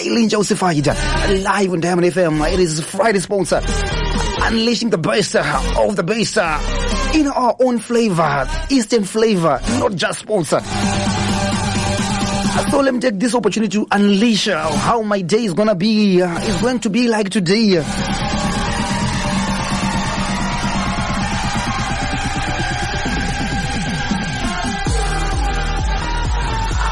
highly justified. Live on Diamond FM. It is Friday sponsor. Unleashing the best of the best in our own flavor, Eastern flavor, not just sponsor. So let me take this opportunity to unleash how my day is gonna be. Is going to be like today.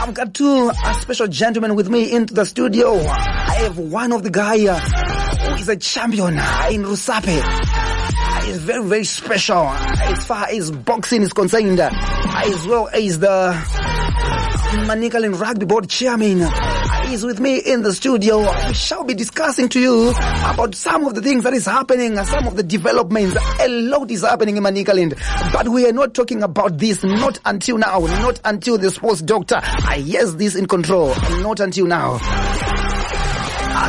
I've got two special gentlemen with me into the studio. I have one of the guy who is a champion in Rusape. He's very, very special as far as boxing is concerned, as well as the Manicaland Rugby Board chairman. He's with me in the studio. We shall be discussing to you about some of the things that is happening, some of the developments. A lot is happening in Manicaland, but we are not talking about this, not until now, not until the sports doctor has this in control, not until now.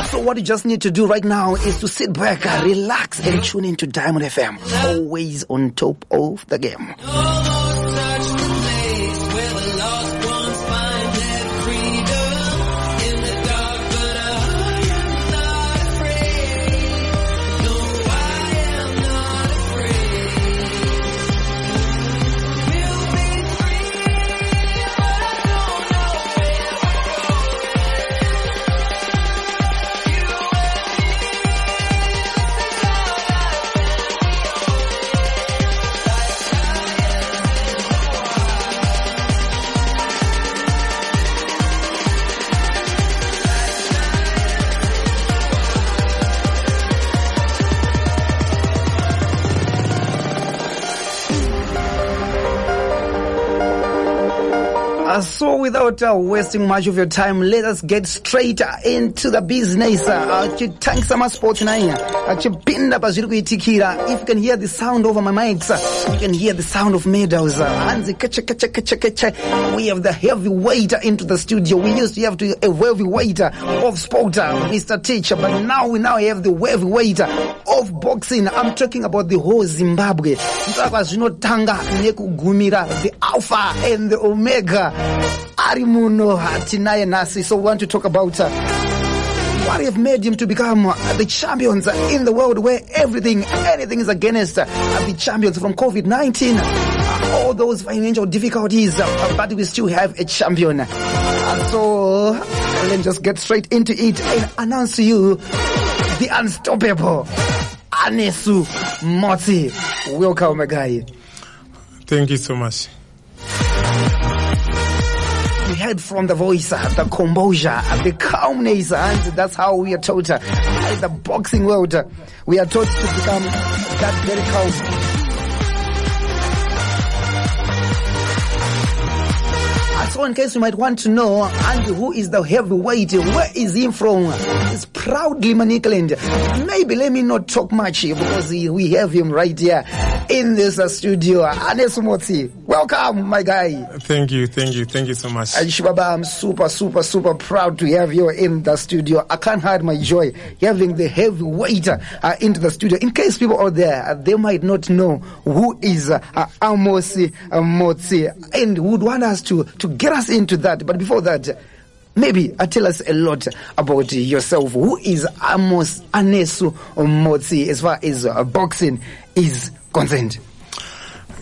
So what you just need to do right now is to sit back, relax, and tune into Diamond FM. Always on top of the game. So without wasting much of your time, let us get straight into the business. Thanks so much sports now. If you can hear the sound over my mics, you can hear the sound of medals. We have the heavyweight into the studio. We used to have a heavyweight of sport, Mr. Teacher, but now we have the heavyweight of boxing. I'm talking about the whole Zimbabwe. The Alpha and the Omega. Arimuno Hatinaye Nasi. So we want to talk about what have made him to become the champions in the world, where anything is against the champions, from COVID-19, all those financial difficulties, but we still have a champion. So let's just get straight into it and announce to you the unstoppable Anesu Motsi. Welcome, my guy. Thank you so much. We heard from the voice, the composure, the calmness, and that's how we are taught in the boxing world. We are taught to become that very calm. So in case you might want to know, and who is the heavyweight, where is he from? He's proudly Manicaland. Maybe let me not talk much because we have him right here in this studio. Anesu Motsi, welcome, my guy. Thank you so much. Shibaba, I'm super proud to have you in the studio. I can't hide my joy having the heavyweight into the studio. In case people out there, they might not know who is Anesu Motsi and would want us to get us into that. But before that, maybe tell us a lot about yourself. Who is Anesu Motsi as far as boxing is concerned?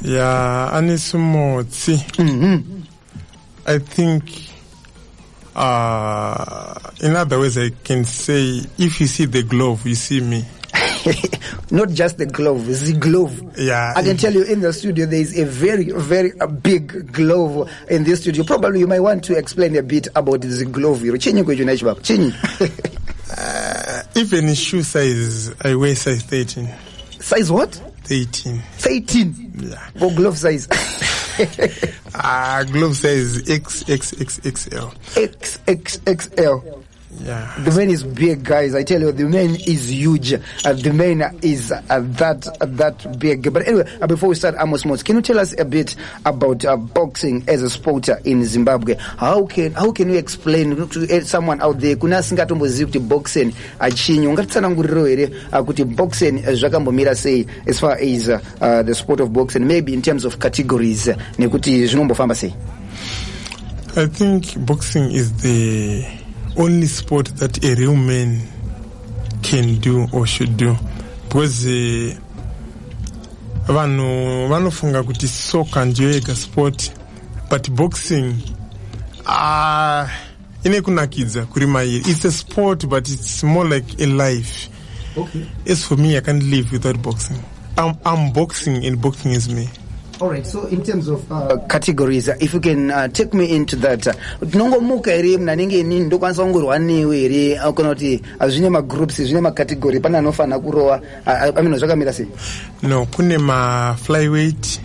Yeah, Anesu Motsi. Mm-hmm. I think, in other words, I can say, if you see the glove, you see me. Not just the glove, the glove. Yeah. I can tell you in the studio there is a very, very big glove in this studio. Probably you might want to explain a bit about the glove. Even shoe size, I wear size 13. Size what? 13. 13? Yeah. Or glove size? Glove size XXXXL. XXXL. Yeah. The man is big, guys. I tell you, the man is huge. The man is that big. But anyway, before we start, Amos Motsi, can you tell us a bit about boxing as a sport in Zimbabwe? How can you explain to someone out there? Kuna singatombozivi kuti boxing achinyi. Ungatsananguriro here kuti boxing zvakambomira sei as far as the sport of boxing, maybe in terms of categories nekuti zvinombofamba sei? I think boxing is the only sport that a real man can do or should do. Because vanofunga kuti soccer ndiyo yega sport, but boxing ine kunakidza kuri mairi. It's a sport, but it's more like a life. Okay. As for me, I can't live without boxing. I'm boxing, and boxing is me. All right. So, in terms of categories, if you can take me into that, nongo muka ere mnanenge ni ndo kwanza ngorwani ere akonoti azvine ma groups, zvine ma category pana nofana kurowa. Amino zvakamira sei? No, kune ma flyweight,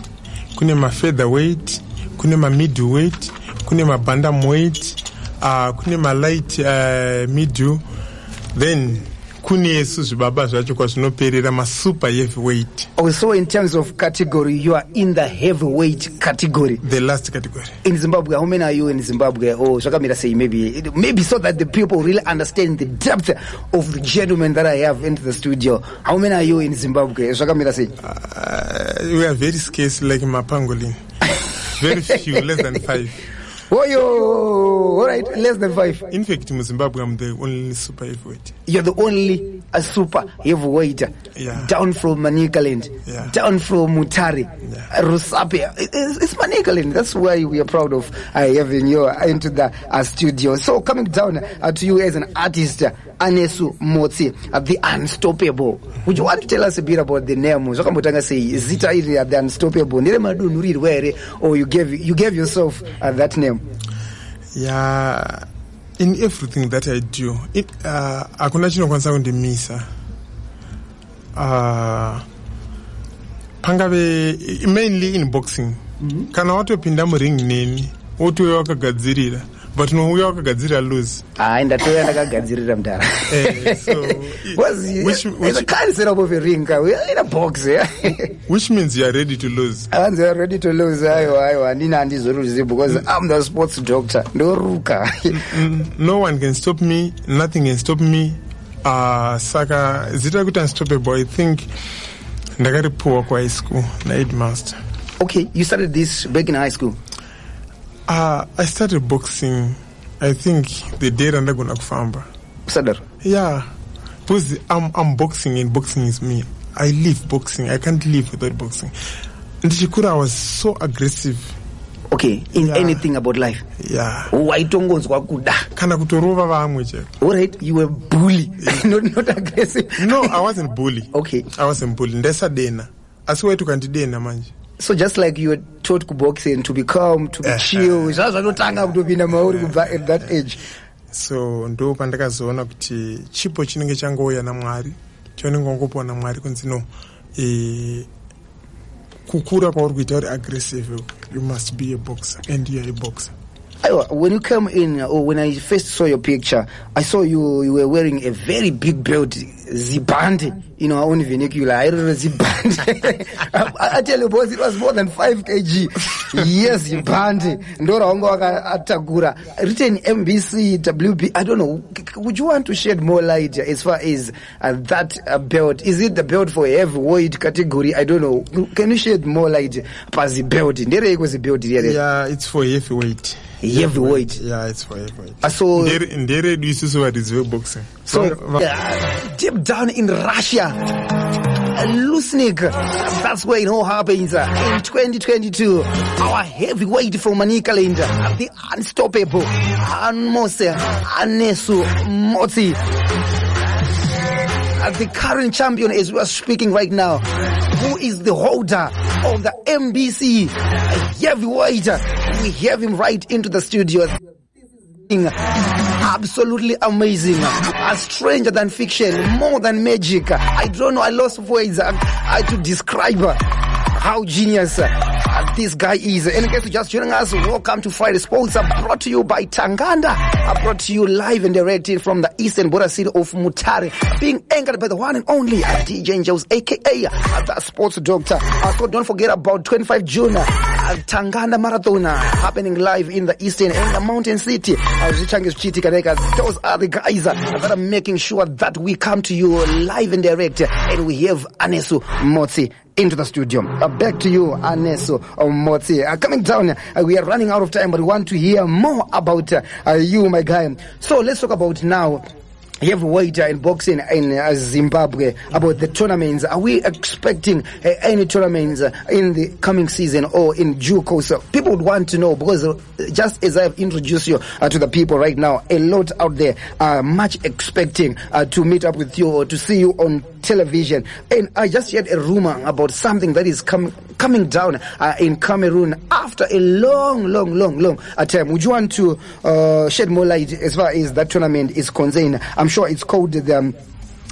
kune ma featherweight, kune ma middleweight, kune ma bantamweight, kune ma light middle, then kune suzvibaba zvacho kwazvinoperera ma super heavyweight. Also, in terms of category, you are in the heavyweight category. The last category. In Zimbabwe, how many are you in Zimbabwe? Oh, Shakamira say maybe so that the people really understand the depth of the gentleman that I have into the studio. How many are you in Zimbabwe? Shakamira say. We are very scarce, like Mapangolin. Very few, less than 5. Oh, yo, all right, less than 5. In fact, in Zimbabwe, I'm the only super heavyweight. You're the only super heavyweight. Yeah. Down from Manicaland. Yeah. Down from Mutare. Yeah. Rusape. It's Manicaland. That's why we are proud of having you into the studio. So coming down to you as an artist, Anesu Motsi, the Unstoppable. Would you want to tell us a bit about the name? Is it the Unstoppable? Or you gave yourself that name? Yeah, in everything that I do, hakuna chino kwanza kundimisa. Pangave mainly in boxing. Kana watopinda muring neni, wotuwe wakagadzirira. But no, we wakagadzirira lose. Ndatoya ndakagadzirira mdara. So, it's a concept of a ring. We're in a box, yeah. Which means you are ready to lose. You are ready to lose. Because I'm the sports doctor. No ruka. No one can stop me. Nothing can stop me. Saka zita kuti unstoppable. I think ndakari poor kwa high school. Na headmaster. Okay, you started this back in high school. I started boxing, I think, the day Randaguna Kufamba. Sadar? Yeah. Because I'm boxing and boxing is me. I live boxing. I can't live without boxing. And Shikura was so aggressive. Okay, in anything about life? Yeah. Alright, you were bully. not aggressive. No, I wasn't bully. Okay. I wasn't bully. Ndesa dena. I swear to kantidena manje. So just like you were taught to boxing, to be calm, to be chill, at that age. So ndo pandakazoona kuti chipo chinenge changoya naMwari chonenge ngopowa naMwari kunzi no kukura kwauri kuita uri aggressive, you must be a boxer, and you are a boxer. When you came in, or when I first saw your picture, I saw you were wearing a very big belt, zibande, only vernacular. I don't know zibande. I tell you, boss, it was more than 5 kg. Yes, zibande. Ndora ongo atagura. Written MBC, WB. I don't know. Would you want to shed more light as far as that belt? Is it the belt for heavyweight category? I don't know. Can you shed more light about the belt? Yeah, it's for heavyweight. Heavyweight. Yeah, it's for heavyweight. So boxing. So deep down in Russia, Lusnik, that's where it all happens. In 2022, our heavyweight from Manicaland, the Unstoppable Anesu Motsi, the current champion as we are speaking right now, who is the holder of the MBC heavyweight. We have him right into the studio. Absolutely amazing. Stranger than fiction, more than magic. I don't know, I lost words to describe how genius this guy is. In case you're just joining us, welcome to Friday Sports, brought to you by Tanganda, brought to you live and direct from the eastern border city of Mutare, being anchored by the one and only DJ Njels, aka the sports doctor. So don't forget about 25 June. Tanganda Marathon happening live in the Eastern and the Mountain City. Those are the guys that are making sure that we come to you live and direct, and we have Anesu Motsi into the studio. Back to you, Anesu Motsi. Coming down, we are running out of time, but we want to hear more about you, my guy. So let's talk about now. You have weight in boxing in Zimbabwe, about the tournaments. Are we expecting any tournaments in the coming season or in due course? People would want to know, because just as I've introduced you to the people right now, a lot out there are much expecting to meet up with you or to see you on television. And I just heard a rumor about something that is coming down in Cameroon after a long time. Would you want to shed more light as far as that tournament is concerned? I'm sure it's called the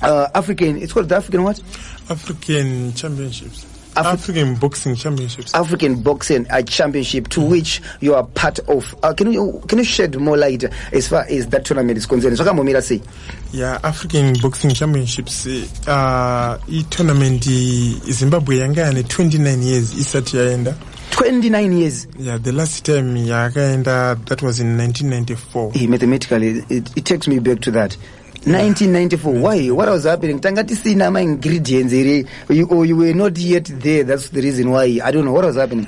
African. It's called the African what? African Championships. African Boxing Championships. African Boxing Championship, to which you are part of. Can you shed more light as far as that tournament is concerned? So come say. Yeah, African Boxing Championships. Tournament Zimbabwe yanga 29 years isati yaenda. 29 years. Yeah, the last time that was in 1994. Mathematically, it takes me back to that. 1994. Why? What was happening? Tangati sina ma ingredients. You were not yet there. That's the reason why. I don't know what was happening.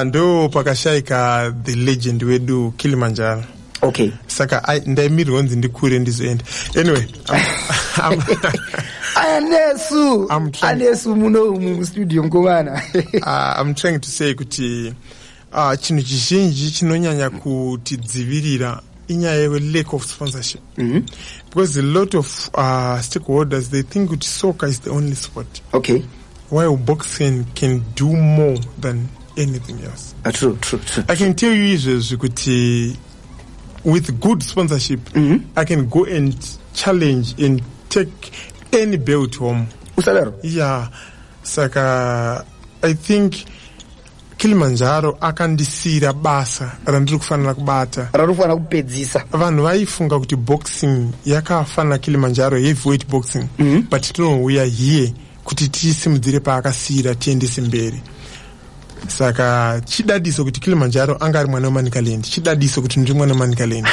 Ndo pakashaika the legend wedu Kilimanjaro. Okay. Saka ndaimiri wanzi ndikure ndizoenda. Anyway, Anesu muno mu studio mkomana. I'm trying to say kuti chino chizhinji chinonyanya kutidzivirira inyaya lack of sponsorship. Because a lot of stakeholders, they think that soccer is the only sport. Okay. While boxing can do more than anything else. True. I can tell you with good sponsorship, I can go and challenge and take any belt home. Yeah. Saka, I think Kilimanjaro akandisira basa randiri kufanira kubata rarufana kupedzisa vanhu vaifunga kuti boxing yakafana Kilimanjaro heavyweight boxing but no, we are here kuti tisimudzire paakasira tiendese mberi. Saka chidadiso kuti Kilimanjaro angari mwana wemanicaland, chidadiso kuti ndiri mwana wemanicaland.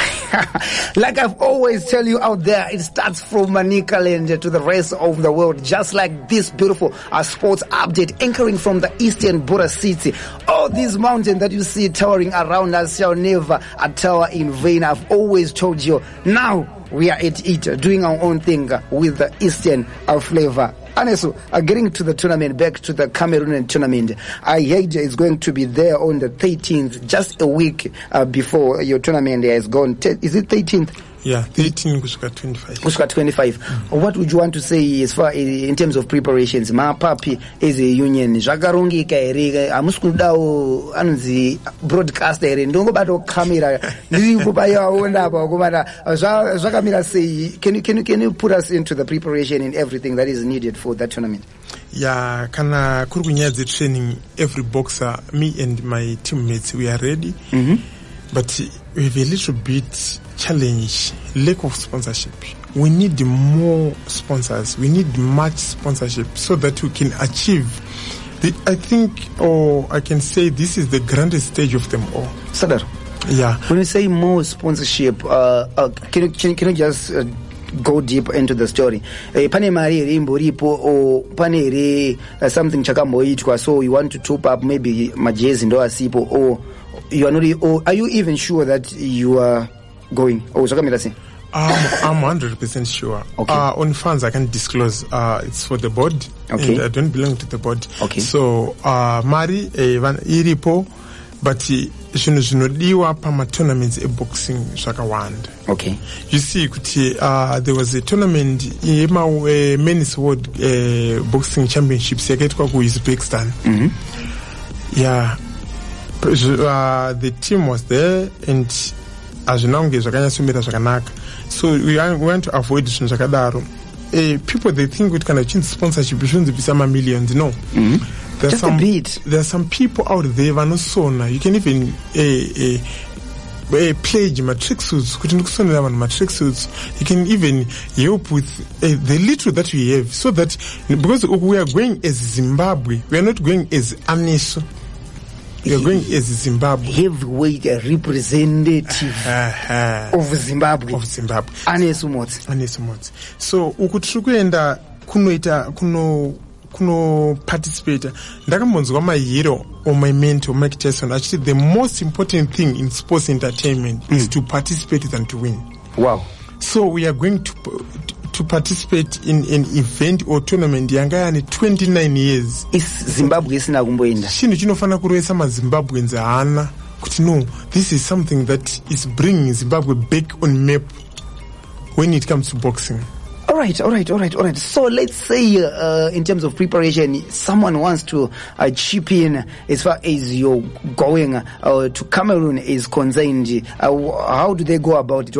Like I've always tell you out there, it starts from Manicaland to the rest of the world, just like this beautiful sports update anchoring from the eastern border city. All these mountains that you see towering around us shall never tower in vain. I've always told you, now we are at it, doing our own thing with the eastern flavor. Anesu, getting to the tournament, back to the Cameroonian tournament. I heard it's going to be there on the 13th, just a week before your tournament has gone. Is it 13th? Yeah, 13 kusuka 25. Kusuka 25. What would you want to say as far in terms of preparations? Mapapi as a union, Jagarongi kaere, amuskudao anzi broadcaster ere, ndongo bato camera, ndikubaya ona ba kumana. Jagamira say, can you put us into the preparation and everything that is needed for that tournament? Yeah, kana kurukunyazi training every boxer, me and my teammates, we are ready. But we have a little bit challenge, lack of sponsorship. We need more sponsors. We need much sponsorship so that we can achieve I think, or I can say this is the grandest stage of them all. Sadar. Yeah. When you say more sponsorship, can you just go deep into the story? Pane mari rimbo ripo or pane something chakamboitwa, so you want to top up maybe majezi ndo asipo, or you are not, or are you even sure that you are going? Oh, so I'm 100% sure. Okay. On funds I can't disclose. It's for the board. Okay. And I don't belong to the board. Okay. So mari van iripo, but zvinodiwa pama tournaments e boxing zvakawanda. Okay. You see kuti there was a tournament men's world boxing championships yakaitwa ku Uzbekistan. Yeah. The team was there and azvinonge zvakanyasomira zvakanaka. So we want to avoid zvinhu zvakadaro. People, they think with kind of sponsorship shouldn't be some millions. No. Just a bit. There are some people out there vanosona. You can even pledge my tracksuits. You can even help with the little that we have, so that because we are going as Zimbabwe, we are not going as Anesu. We are going as Zimbabwe. Heavyweight representative of Zimbabwe. Anesu Motsi. So ukutrikuenda kuno participate. Ndakambonzwa mahero or my mentor Mike Tyson. Actually, the most important thing in sports entertainment is to participate than to win. Wow. So we are going to participate in an event or tournament yanga yani 29 years. Is Zimbabwe isina kumboenda? Chino chinofana kuroesa maZimbabweans hana kuti no, this is something that is bringing Zimbabwe back on map when it comes to boxing. All right. So let's say in terms of preparation, someone wants to chip in as far as you're going to Cameroon is concerned. How do they go about it?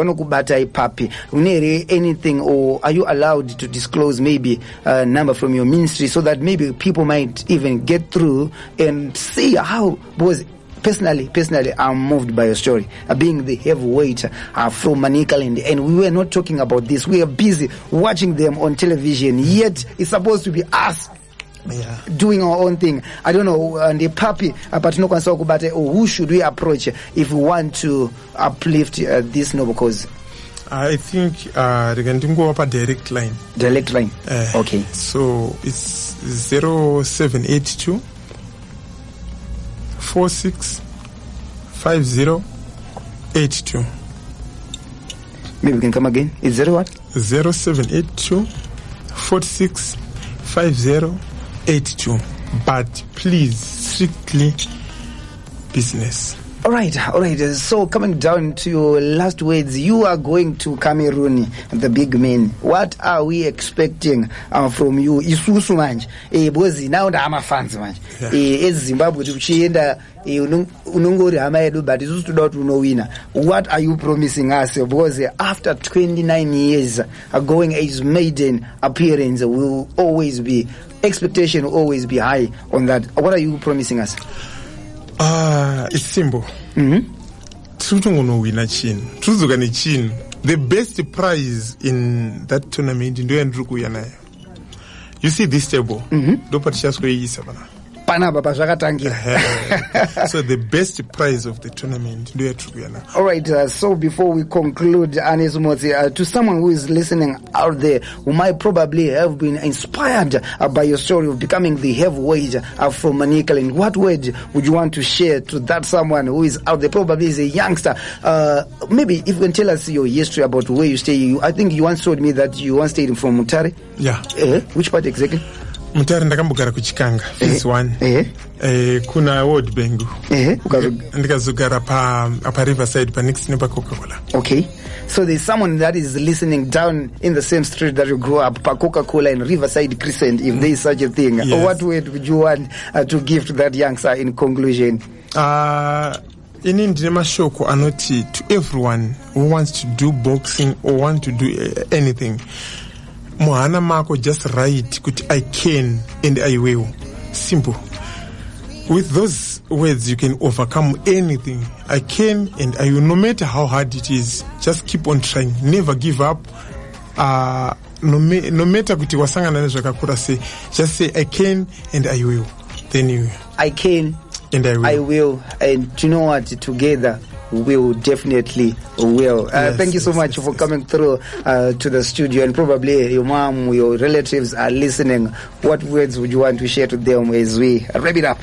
Anything, or are you allowed to disclose maybe a number from your ministry so that maybe people might even get through and see how was. Personally, I'm moved by your story. Being the heavyweight from Manicaland, and we were not talking about this. We are busy watching them on television. Yet it's supposed to be us doing our own thing. I don't know. And the puppy, but no concern about who should we approach if we want to uplift this noble cause? I think they can go up a direct line. Direct line. Okay. So it's 0782. 465082. Maybe we can come again. It's 0782 465082. But please, strictly business. All right. So coming down to your last words, you are going to Cameroon, the big man. What are we expecting from you? Isusu manje. Because now I'm a fans manje. Zimbabwe tuchienda unongori hama yedu, but isusu tudot unowina. What are you promising us? Because after 29 years, going as maiden appearance will always be, expectation will always be high on that. What are you promising us? It's simple. The best prize in that tournament you see this table. So the best prize of the tournament. All right, so before we conclude, Anesu Motsi, to someone who is listening out there who might probably have been inspired by your story of becoming the heavyweight from Manicaland, what word would you want to share to that someone who is out there, probably is a youngster? Maybe if you can tell us your history about where you stay. I think you once told me that you once stayed from Mutare. Yeah. Which part exactly? Mutare ndakambogara kuchikanga phase 1 kuna World Bank ndikazogara pa Riverside pa next nepa Coca-Cola. Okay, so there's someone that is listening down in the same street that you grew up, pa Coca-Cola and Riverside Crescent, if there is such a thing. Yes. What word would you want to give to that youngster in conclusion? Ini ndine mashoko anoti to everyone who wants to do boxing or want to do anything. Mohana mako just write kuti I can and I will. Simple. With those words you can overcome anything. I can and I will, no matter how hard it is. Just keep on trying. Never give up. No matter kuti wasangana nezvakakura say, just say I can and I will. Then you. I can and I will. I will. And you know what? Together will definitely will. Thank you so much for coming through to the studio, and probably your mom, your relatives are listening. What words would you want to share to them as we wrap it up?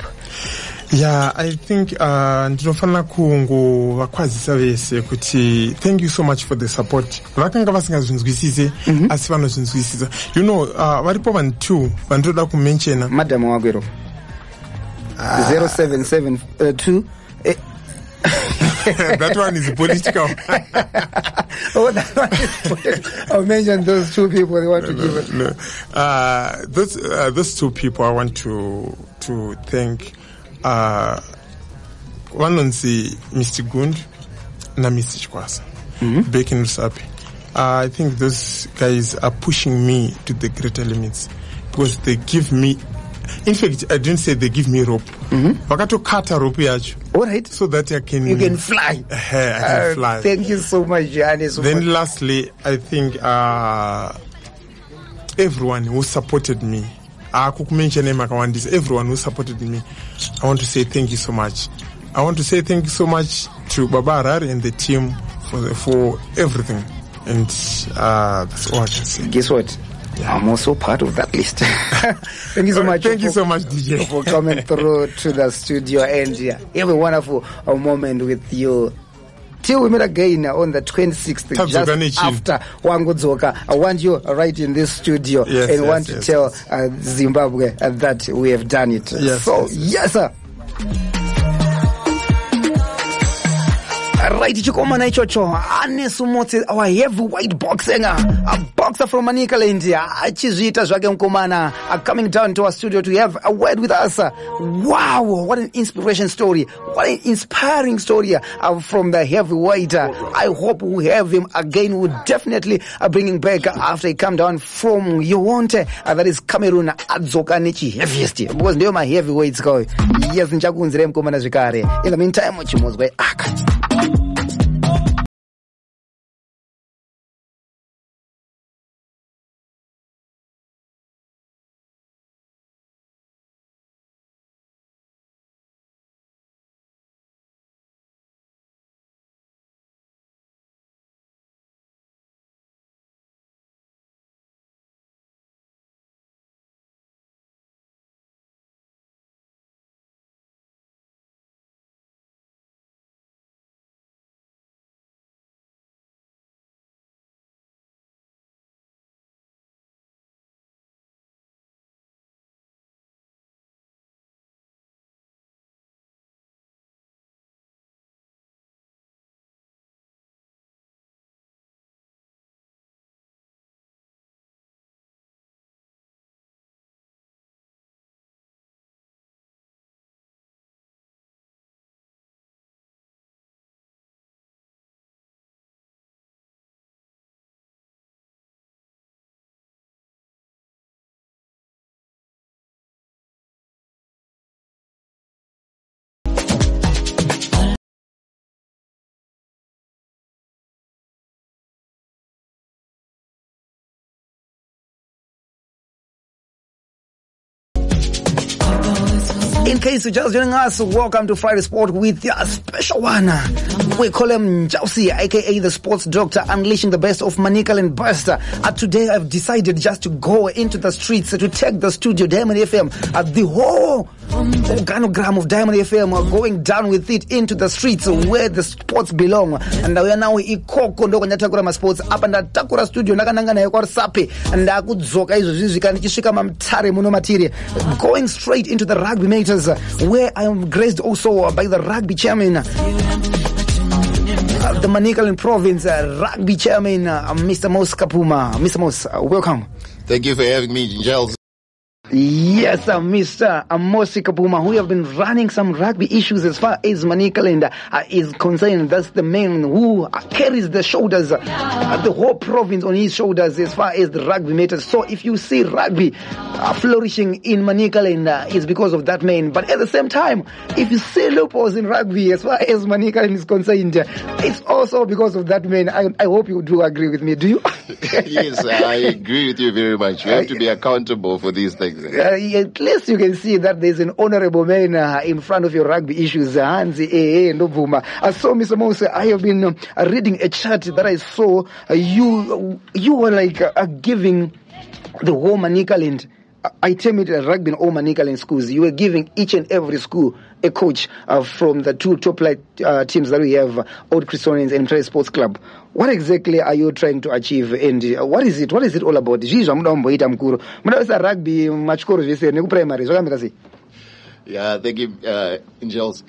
Yeah, I think ndinofana kungu vakwazisa vese kuti thank you so much for the support. Vakanga vasingazvinzwisise asi vanozvinzwisisa. You know, varipo vanhu 2 vandoda kumenshena. Madam Wagwero. 0772 that one is political. Oh, that one is political. I'll mention those 2 people they want to give it. No. Those 2 people I want to thank. One on the Mr. Gund and Mr. Chikwasa. Back in Rusape. I think those guys are pushing me to the greater limits because they give me In fact, I didn't say they give me rope. Wakato kata rope yacho. All right. So that you can fly. I can fly. Thank you so much, Anesu. Then lastly, I think everyone who supported me, everyone who supported me, I want to say thank you so much. I want to say thank you so much to Baba Harare and the team for everything. And that's all I can say. Guess what? Yeah. I'm also part of that list. Thank you so much. Thank you so much, DJ, for coming through to the studio and have a wonderful moment with you. Till we meet again on the 26th, just after Wangudzoka. I want you right in this studio and want to tell Zimbabwe that we have done it. Yes, sir. Right, chikomana ichocho Anesu Motsi, our heavyweight boxing, a boxer from Manikala, India. Achizita zvake mkomana coming down to our studio to have a word with us. Wow, what an inspiration story! What an inspiring story from the heavyweight. I hope we have him again. We'll definitely bring him back after he come down from Yowonte, that is Cameroon. Adzoka nechi heaviest because they are my heavyweights guy. Yes, nchakunzire mkomana zvikare. In the meantime, chimozwe aka. In case you're just joining us, welcome to Friday Sport with a special one. We call him Njels, aka the Sports Doctor, unleashing the best of Manikal and Buster. Today I've decided just to go into the streets to take the studio, Diamond FM, the whole organogram of Diamond FM, going down with it into the streets where the sports belong. And we are now ikoko ndoko nyatakura sports up and takura studio nakananga nayo kwa sape and akudzoka izo zizvikani chishika mamtare muno matiri, going straight into the rugby matters, where I am graced also by the rugby chairman, the Manicaland province rugby chairman, Mr. Mos Kapuma. Mr. Mos, welcome. Thank you for having me, Njels. Yes, Mr. Mosi Kapuma, who have been running some rugby issues as far as Manicaland is concerned. That's the man who carries the shoulders, the whole province on his shoulders as far as the rugby matters. So if you see rugby flourishing in Manicaland, it's because of that man. But at the same time, if you see loopholes in rugby as far as Manicaland is concerned, it's also because of that man. I hope you do agree with me. Do you? Yes, I agree with you very much. You have to be accountable for these things. At least you can see that there's an honorable man in front of your rugby issues. Hansi Ndobuma. So, Mr. Mose, I have been reading a chart that I saw. You were like giving the whole Manicaland, I term it rugby in all Manicaland schools. You were giving each and every school a coach from the two top teams that we have, Old Christians and Trade Sports Club. What exactly are you trying to achieve, and what is it? What is it all about? Rugby primary. Yeah, thank you, Njels.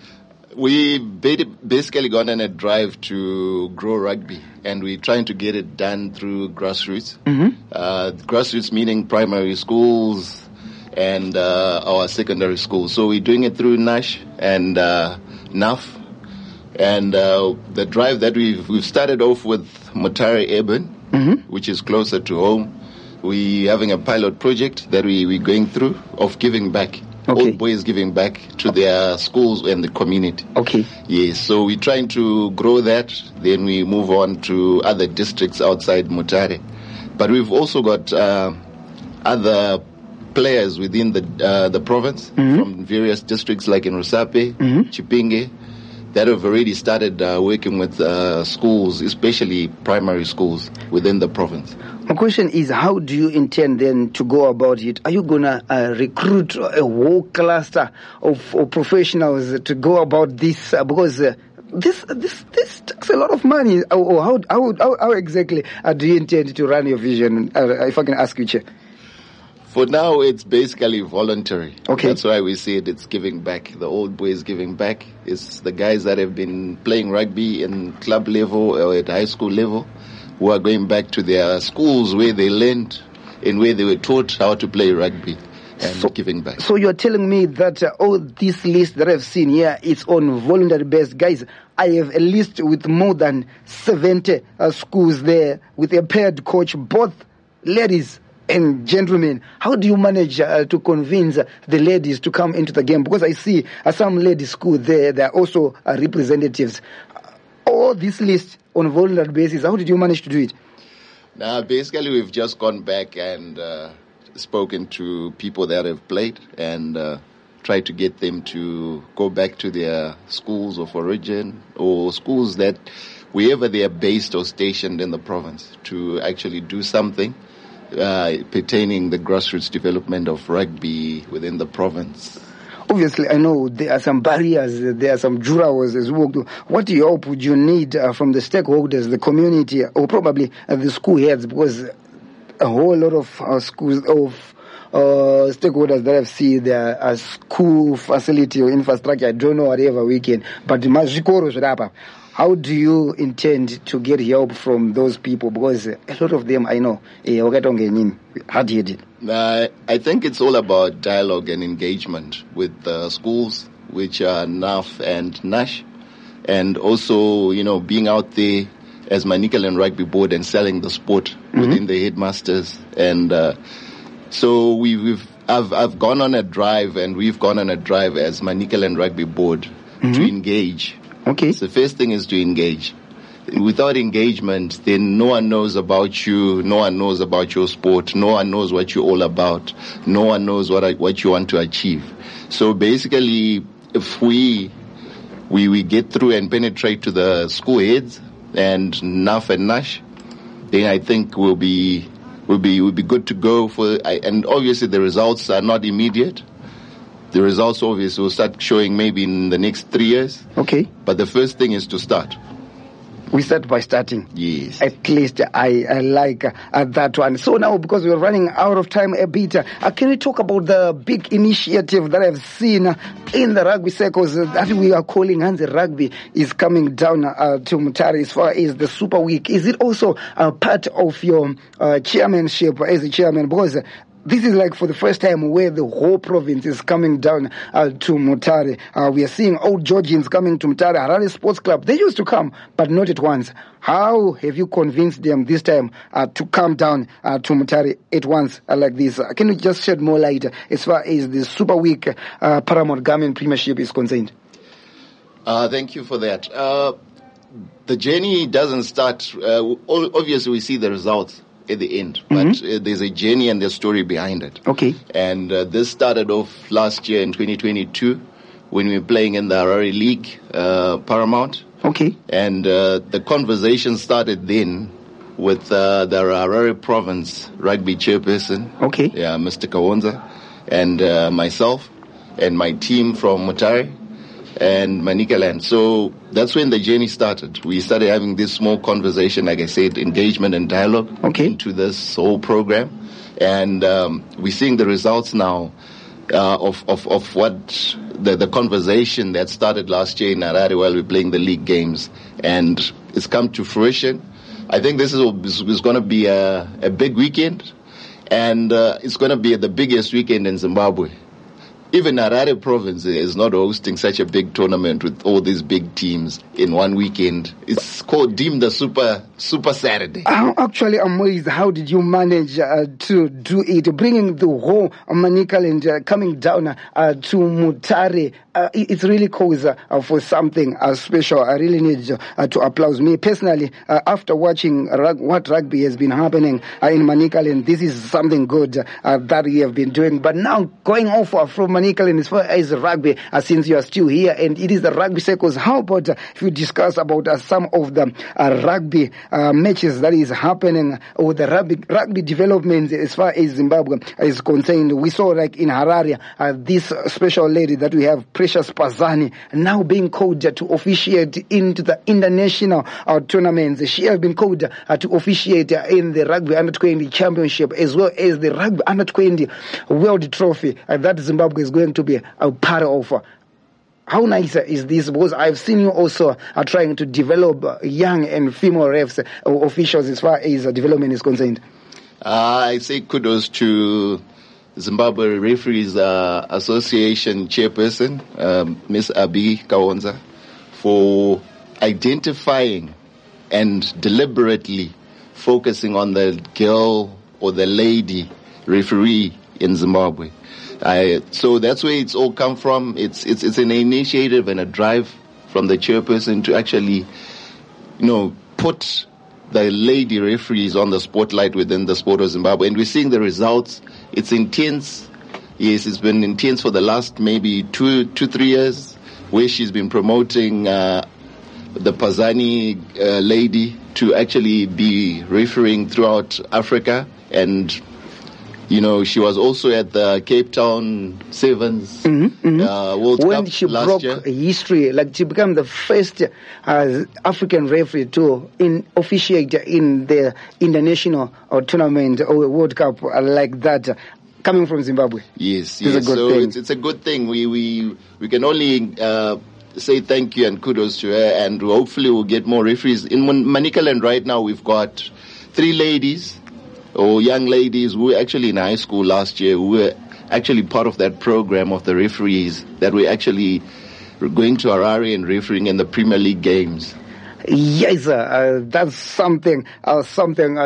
We basically gone on a drive to grow rugby, and we're trying to get it done through grassroots. Grassroots meaning primary schools and our secondary schools. So we're doing it through NASH and NAF. And the drive that we've started off with Mutare Urban, which is closer to home. we're having a pilot project that we're going through of giving back. Okay. Old boys giving back to their schools and the community. Okay. Yes, so we're trying to grow that. Then we move on to other districts outside Mutare. But we've also got other players within the province from various districts like in Rusape, Chipinge, that have already started working with schools, especially primary schools within the province. My question is, how do you intend then to go about it? Are you going to recruit a whole cluster of professionals to go about this? Because this takes a lot of money. Or how exactly do you intend to run your vision? If I can ask you, Chair. For now, it's basically voluntary. Okay. That's why we say it's giving back. The old boys giving back. It's the guys that have been playing rugby in club level or at high school level who are going back to their schools where they learned and where they were taught how to play rugby and giving back. So you're telling me that all this list that I've seen here is on voluntary basis. Guys, I have a list with more than 70 schools there with a paired coach, both ladies and gentlemen. How do you manage to convince the ladies to come into the game? Because I see some ladies' school there, there are also representatives. All this list on a voluntary basis, how did you manage to do it? Now, basically, we've just gone back and spoken to people that have played and tried to get them to go back to their schools of origin or schools that wherever they are based or stationed in the province to actually do something pertaining the grassroots development of rugby within the province. Obviously, I know there are some barriers, there are some jurawas as well. What help would you need from the stakeholders, the community, or probably the school heads? Because a whole lot of schools, of stakeholders that I've seen, there are school facility or infrastructure, I don't know whatever we can, but how do you intend to get help from those people? Because a lot of them, I know, hard-headed. I think it's all about dialogue and engagement with the schools, which are NAF and NASH, and also, being out there as Manicaland Rugby Board and selling the sport within the headmasters. And so I've gone on a drive, and we've gone on a drive as Manicaland Rugby Board to engage. Okay. So the first thing is to engage. Without engagement, then no one knows about you, no one knows about your sport, no one knows what you're all about, no one knows what you want to achieve. So basically, if we get through and penetrate to the school heads and NAF and NASH, then I think we'll be good to go and obviously the results are not immediate. The results obviously will start showing maybe in the next 3 years. Okay. But the first thing is to start. We start by starting. Yes. At least I like that one. So now, because we're running out of time a bit, can we talk about the big initiative that I've seen in the rugby circles that we are calling Hanze Rugby is coming down to Mutare as far as the Super Week? Is it also a part of your chairmanship as a chairman? Because this is like for the first time where the whole province is coming down to Mutare. We are seeing old Georgians coming to Mutare. Harare Sports Club, they used to come, but not at once. How have you convinced them this time to come down to Mutare at once like this? Can you just shed more light as far as the Super Week Paramount Garment Premiership is concerned? Thank you for that. The journey doesn't start. Obviously, we see the results at the end, but there's a journey and there's a story behind it. Okay. And this started off last year in 2022 when we were playing in the Harare League, Paramount. Okay. And the conversation started then with the Harare Province Rugby Chairperson. Okay. Yeah, Mr. Kawonza, and myself and my team from Mutare and Manicaland. So that's when the journey started. We started having this small conversation, like I said, engagement and dialogue into this whole program. And we're seeing the results now of what the conversation that started last year in Harare while we were playing the league games. And it's come to fruition. I think this is going to be a big weekend. And it's going to be the biggest weekend in Zimbabwe. even Harare province is not hosting such a big tournament with all these big teams in one weekend. It's deemed the Super Saturday. I'm actually amazed. How did you manage to do it? Bringing the whole Manicaland coming down to Mutare. It's really cause for something special. I really need to applaud me personally. After watching what rugby has been happening in Manicaland, this is something good that we have been doing. But now going off from Manicaland as far as rugby, since you are still here, and it is the rugby circles, how about if you discuss about some of the rugby matches that is happening, or the rugby developments as far as Zimbabwe is concerned? We saw like in Harare, this special lady that we have, Precious Pazani, now being called to officiate into the international tournaments. She has been called to officiate in the Rugby Under-20 Championship as well as the Rugby Under-20 World Trophy that Zimbabwe is going to be a part of. How nice is this? Because I've seen you also trying to develop young and female refs or officials as far as development is concerned. I say kudos to Zimbabwe Referees Association chairperson, Miss Abi Kaonza, for identifying and deliberately focusing on the girl or the lady referee in Zimbabwe. So that's where it's all come from. It's an initiative and a drive from the chairperson to actually, put the lady referees on the spotlight within the sport of Zimbabwe. And we're seeing the results. It's intense. Yes, it's been intense for the last maybe 2-3 years, where she's been promoting the Pazani lady to actually be refereeing throughout Africa. And she was also at the Cape Town Sevens World Cup when she last broke year. History, like to become the first African referee to officiate in the international tournament or World Cup like that, coming from Zimbabwe. Yes. It's a good thing. We can only say thank you and kudos to her, and hopefully we'll get more referees. In Manicaland right now, we've got 3 ladies or young ladies who were actually in high school last year, who were actually part of that program of the referees that were actually going to Harare and refereeing in the Premier League games. Yes, that's something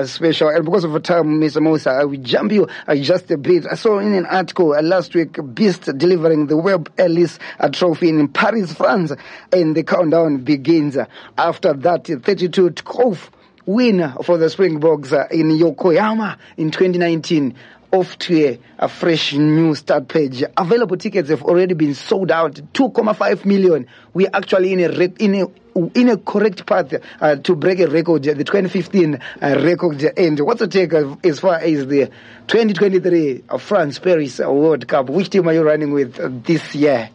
special. And because of the time, Mr. Musa, I will jump you just a bit. I saw in an article last week, Beast delivering the Webb Ellis Trophy in Paris, France, and the countdown begins. After that, 32-12 win for the Springboks in Yokohama in 2019. Off to a fresh new start page. Available tickets have already been sold out. 2.5 million. We're actually in a correct path to break a record, the 2015 record. And what's the take as far as the 2023 France Paris World Cup? Which team are you running with this year?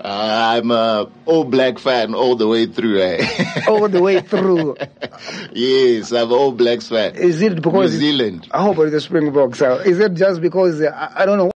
I'm a All Black fan all the way through. All the way through. Yes, I'm All Blacks fan. Is it because New Zealand? How about the Springboks? Is it just because I don't know?